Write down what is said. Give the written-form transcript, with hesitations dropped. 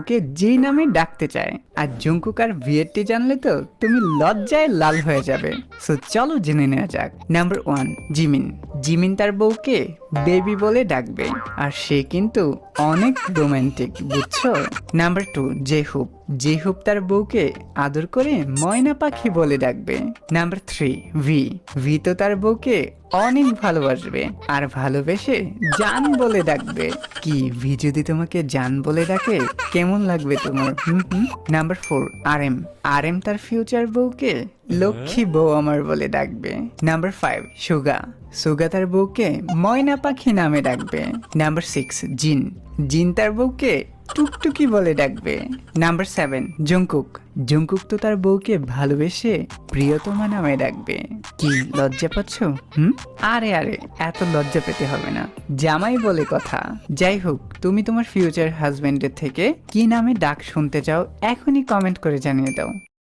ওকে যেই নামে ডাকতে চায়। আর জঙ্কুক আর ভিয়েটটি জানলে তো তুমি লজ্জায় লাল হয়ে যাবে। সো চলো জেনে নেওয়া যাক। Number 1, Jimin. জিমিন তার বউকে বেবি বলে ডাকবে, আর সে কিন্তু অনেক রোমান্টিক, বুঝছো? নাম্বার 2, জেহুপ। জেহুপ তার বউকে আদর করে ময়না পাখি বলে ডাকবে। Number 3, V. ভি তো তার বউকে অনেক ভালোবাসবে আর ভালোবেসে জান বলে ডাকবে। কি ভি যদি তোমাকে জান বলে ডাকে কেমন লাগবে তোমার? Number 4, RM. আরএম তার ফিউচার বউকে লক্ষ্মী বউ আমার বলে ডাকবে। নাম্বার 5, সুগা। সুগা তার বউকে ময়না পাখি নামে ডাকবে। নাম্বার 6, জিন। জিন তার বউকে টুকটুকি বলে ডাকবে। Number 7, Jungkook. জঙ্কুক তো তার বউকে ভালোবেসে প্রিয়তমা নামে ডাকবে। কি লজ্জা পাচ্ছ? আরে আরে, এত লজ্জা পেতে হবে না, জামাই বলে কথা। যাই হোক, তুমি তোমার ফিউচার হাজবেন্ডের থেকে কি নামে ডাক শুনতে চাও এখনই কমেন্ট করে জানিয়ে দাও।